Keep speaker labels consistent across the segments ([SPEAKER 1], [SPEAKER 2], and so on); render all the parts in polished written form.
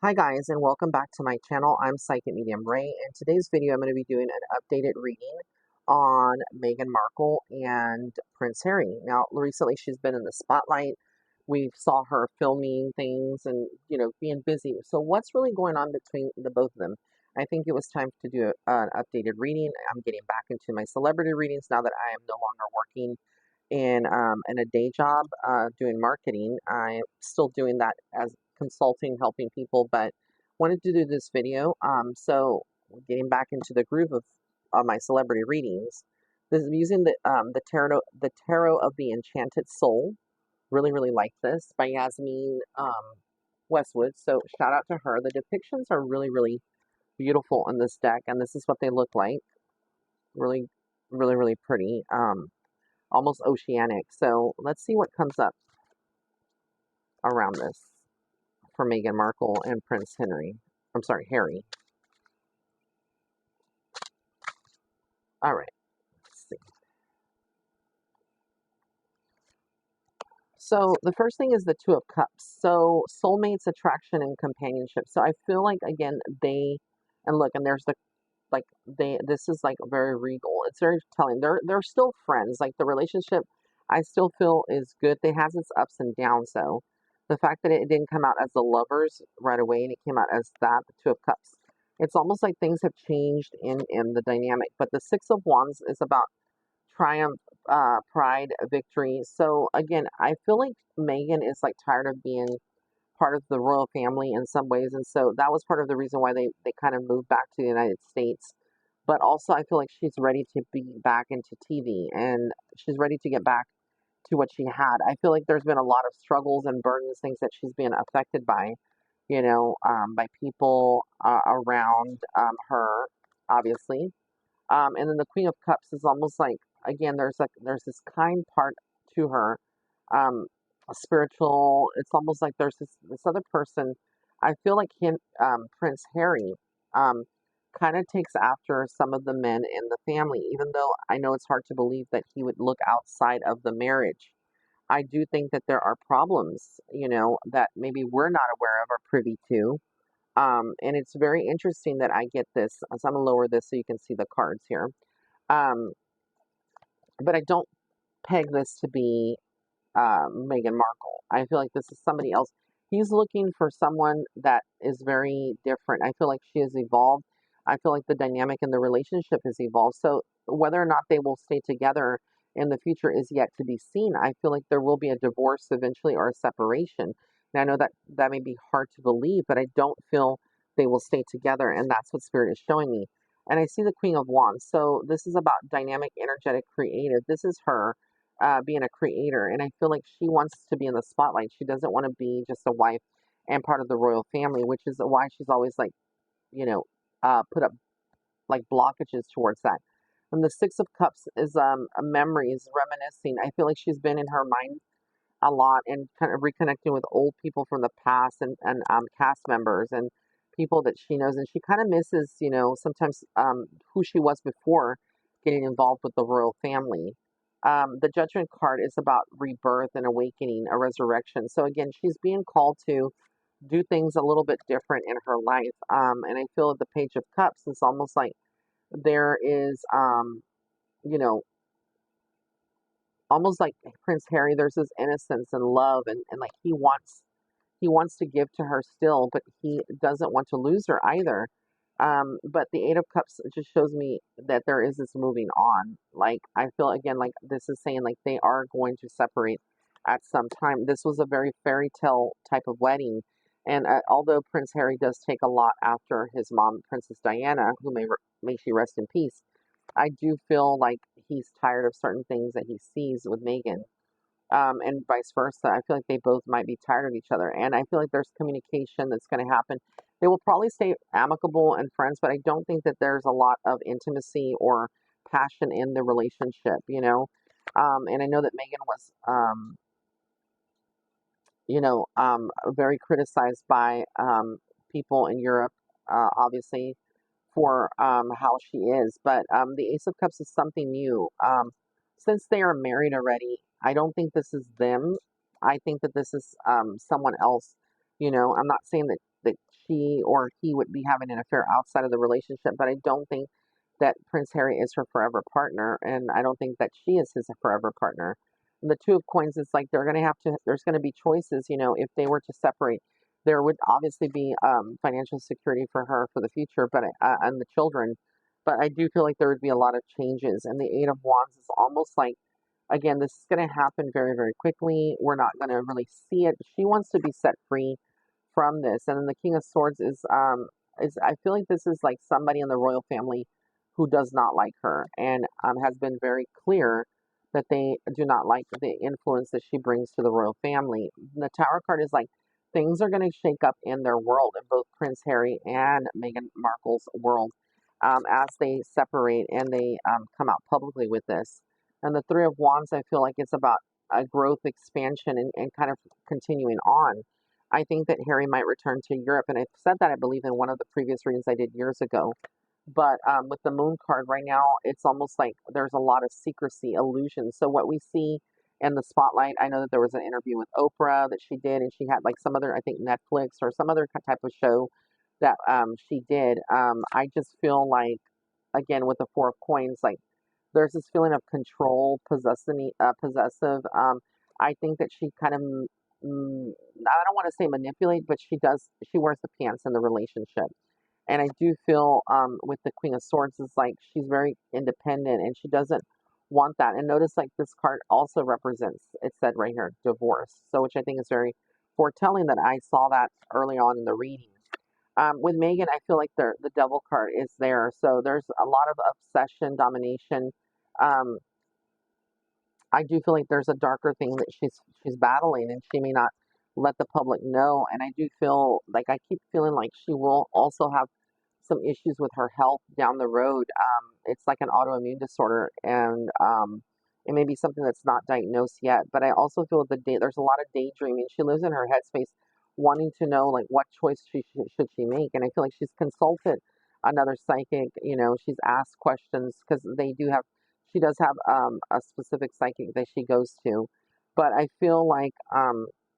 [SPEAKER 1] Hi guys, and welcome back to my channel. I'm Psychic Medium Ray, and today's video I'm going to be doing an updated reading on Meghan Markle and Prince Harry. Now, recently she's been in the spotlight. We saw her filming things and, being busy. So what's really going on between the both of them? I think it was time to do an updated reading. I'm getting back into my celebrity readings now that I am no longer working in a day job doing marketing. I'm still doing that as consulting, helping people, but wanted to do this video. So getting back into the groove of my celebrity readings. This is using the tarot of the Enchanted Soul. Really like this by Yasmin Westwood. So shout out to her. The depictions are really beautiful in this deck, and this is what they look like. Really pretty. Almost oceanic. So let's see what comes up around this for Meghan Markle and Prince Henry. I'm sorry, Harry. All right, let's see. So the first thing is the Two of Cups. So soulmates, attraction, and companionship. So I feel like, again, and look, and there's this is like very regal. It's very telling. They're still friends. Like the relationship, I still feel is good. They has its ups and downs though. The fact that it didn't come out as the lovers right away and it came out as that, the Two of Cups. It's almost like things have changed in the dynamic. But the Six of Wands is about triumph, pride, victory. So again, I feel like Meghan is like tired of being part of the royal family in some ways, and so that was part of the reason why they kind of moved back to the United States. But also, I feel like she's ready to be back into TV, and she's ready to get back to what she had. I feel like there's been a lot of struggles and burdens, things that she's been affected by, by people around her, obviously. And then the Queen of Cups is almost like, again, there's this kind part to her, spiritual. It's almost like there's this other person. I feel like Prince Harry, um, kind of takes after some of the men in the family, even though I know it's hard to believe that he would look outside of the marriage. I do think that there are problems, that maybe we're not aware of or privy to. And it's very interesting that I get this. So I'm gonna lower this so you can see the cards here. Um, but I don't peg this to be Meghan Markle. I feel like this is somebody else. He's looking for someone that is very different. I feel like she has evolved. I feel like the dynamic in the relationship has evolved. So whether or not they will stay together in the future is yet to be seen. I feel like there will be a divorce eventually or a separation. And I know that that may be hard to believe, but I don't feel they will stay together. And that's what Spirit is showing me. And I see the Queen of Wands. So this is about dynamic, energetic, creative. This is her being a creator, and I feel like she wants to be in the spotlight. She doesn't want to be just a wife and part of the royal family, which is why she's always like, you know, put up like blockages towards that. And the Six of Cups is a memories, reminiscing. I feel like she's been in her mind a lot and kind of reconnecting with old people from the past and cast members and people that she knows, and she kind of misses, sometimes who she was before getting involved with the royal family. The Judgment card is about rebirth and awakening, a resurrection. So again, she's being called to do things a little bit different in her life. And I feel that the Page of Cups is almost like there is, you know, almost like Prince Harry. There's this innocence and love, and like he wants to give to her still, but he doesn't want to lose her either. But the Eight of Cups just shows me that there is this moving on. Like, I feel again like this is saying like they are going to separate at some time. This was a very fairy tale type of wedding. And although Prince Harry does take a lot after his mom, Princess Diana, who may she rest in peace, I do feel like he's tired of certain things that he sees with Meghan, and vice versa. I feel like they both might be tired of each other, and I feel like there's communication that's going to happen. They will probably stay amicable and friends, but I don't think that there's a lot of intimacy or passion in the relationship, And I know that Meghan was, very criticized by people in Europe, obviously, for how she is. But the Ace of Cups is something new. Since they are married already, I don't think this is them. I think that this is someone else. I'm not saying that that she or he would be having an affair outside of the relationship, but I don't think that Prince Harry is her forever partner, and I don't think that she is his forever partner. And the Two of Coins is like they're going to have to. There's going to be choices. If they were to separate, there would obviously be financial security for her for the future, but and the children. But I do feel like there would be a lot of changes, and the Eight of Wands is almost like, again, this is going to happen very, very quickly. We're not going to really see it. She wants to be set free from this. And then the King of Swords is I feel like this is like somebody in the royal family who does not like her and has been very clear that they do not like the influence that she brings to the royal family. The Tower card is like things are going to shake up in their world, in both Prince Harry and Meghan Markle's world, as they separate and they come out publicly with this. And the Three of Wands, I feel like it's about a growth, expansion, and kind of continuing on. I think that Harry might return to Europe, and I've said that, I believe, in one of the previous readings I did years ago. But with the Moon card right now, it's almost like there's a lot of secrecy, illusion. So what we see in the spotlight, I know that there was an interview with Oprah that she did, and she had like some other, I think Netflix or some other type of show that she did. I just feel like, again, with the Four of Coins, like there's this feeling of control, possessive. I think that she kind of, I don't want to say manipulate, but she does. She wears the pants in the relationship, and I do feel with the Queen of Swords is like she's very independent, and she doesn't want that. And notice like this card also represents. It said right here, divorce. So which I think is very foretelling that I saw that early on in the reading. With Meghan, I feel like the Devil card is there. So there's a lot of obsession, domination. Um, I do feel like there's a darker thing that she's battling, and she may not let the public know. And I do feel like I keep feeling like she will also have some issues with her health down the road. It's like an autoimmune disorder, and it may be something that's not diagnosed yet. But I also feel there's a lot of daydreaming. She lives in her headspace, wanting to know like what choice should she make. And I feel like she's consulted another psychic. She's asked questions because she does have a specific psychic that she goes to. But I feel like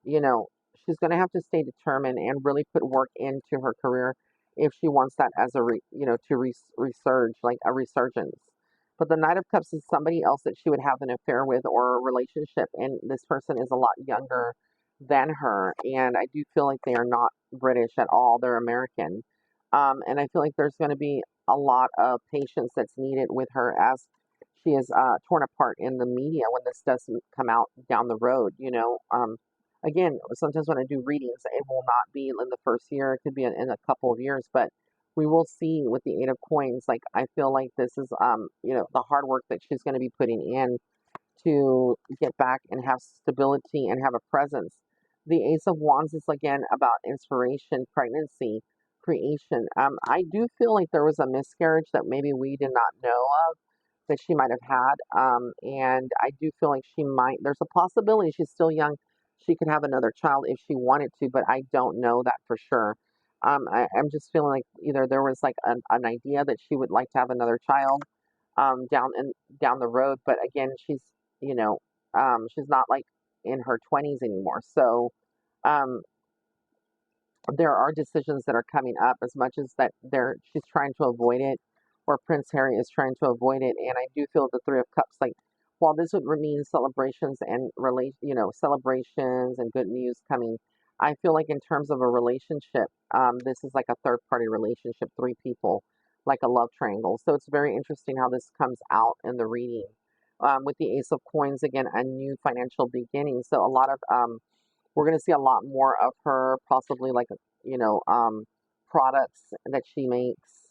[SPEAKER 1] you know she's going to have to stay determined and really put work into her career if she wants that as to resurge, like a resurgence. But the Knight of Cups is somebody else that she would have an affair with or a relationship, and this person is a lot younger than her, and I do feel like they are not British at all; they're American, and I feel like there's going to be a lot of patience that's needed with her as she is torn apart in the media when this doesn't come out down the road. Again, sometimes when I do readings, it will not be in the first year. It could be in a couple of years, but we will see with the Eight of Coins. Like I feel like this is, the hard work that she's going to be putting in to get back and have stability and have a presence. The Ace of Wands is again about inspiration, pregnancy, creation. I do feel like there was a miscarriage that maybe we did not know of that she might have had. And I do feel like there's a possibility she's still young. She could have another child if she wanted to, but I don't know that for sure. I'm just feeling like either there was like an idea that she would like to have another child down the road, but again, you know, she's not like in her 20s anymore. So um, there are decisions that are coming up as much as that she's trying to avoid it, or Prince Harry is trying to avoid it. And I do feel the Three of Cups, like while this would mean celebrations and celebrations and good news coming, I feel like in terms of a relationship, this is like a third party relationship, three people, like a love triangle. So it's very interesting how this comes out in the reading. With the Ace of Coins, again, a new financial beginning. So a lot of we're going to see a lot more of her, possibly like, products that she makes,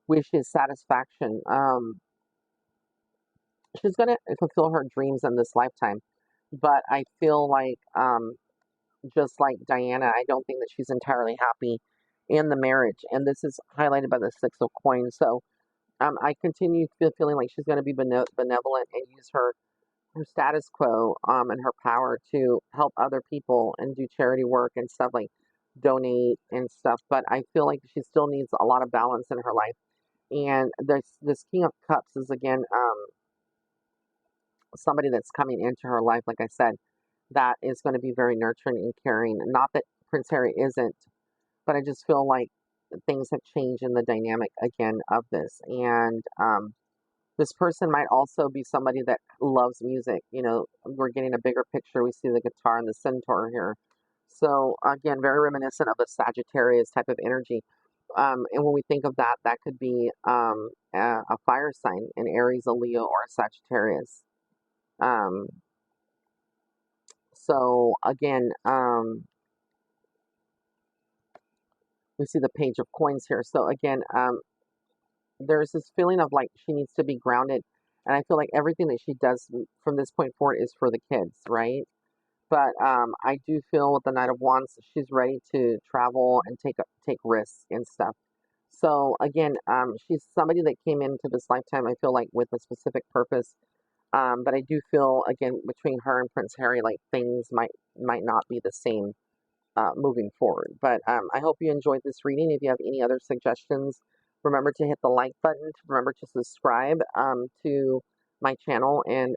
[SPEAKER 1] wishes, satisfaction. She's going to fulfill her dreams in this lifetime. But I feel like, just like Diana, I don't think that she's entirely happy in the marriage. And this is highlighted by the Six of Coins. So I continue feeling like she's going to be benevolent and use her status quo and her power to help other people and do charity work and stuff, like donate and stuff. But I feel like she still needs a lot of balance in her life. And this King of Cups is again somebody that's coming into her life, like I said. that is going to be very nurturing and caring. Not that Prince Harry isn't, but I just feel like things have changed in the dynamic again of this. And this person might also be somebody that loves music. You know, we're getting a bigger picture. We see the guitar and the centaur here. So again, very reminiscent of a Sagittarius type of energy. And when we think of that, that could be a fire sign, an Aries, a Leo, or a Sagittarius. Um, so again, we see the Page of Coins here. So again, there's this feeling of like she needs to be grounded, and I feel like everything that she does from this point forward is for the kids, right? But I do feel with the Knight of Wands, she's ready to travel and take risks and stuff. So again, she's somebody that came into this lifetime, I feel like, with a specific purpose. But I do feel again between her and Prince Harry, like things might not be the same moving forward. But I hope you enjoyed this reading. If you have any other suggestions, remember to hit the like button. Remember to subscribe to my channel, and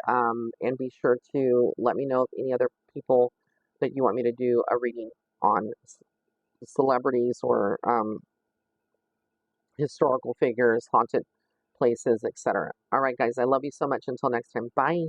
[SPEAKER 1] be sure to let me know if any other people that you want me to do a reading on, celebrities or historical figures, haunted places, etc. All right, guys, I love you so much. Until next time, bye.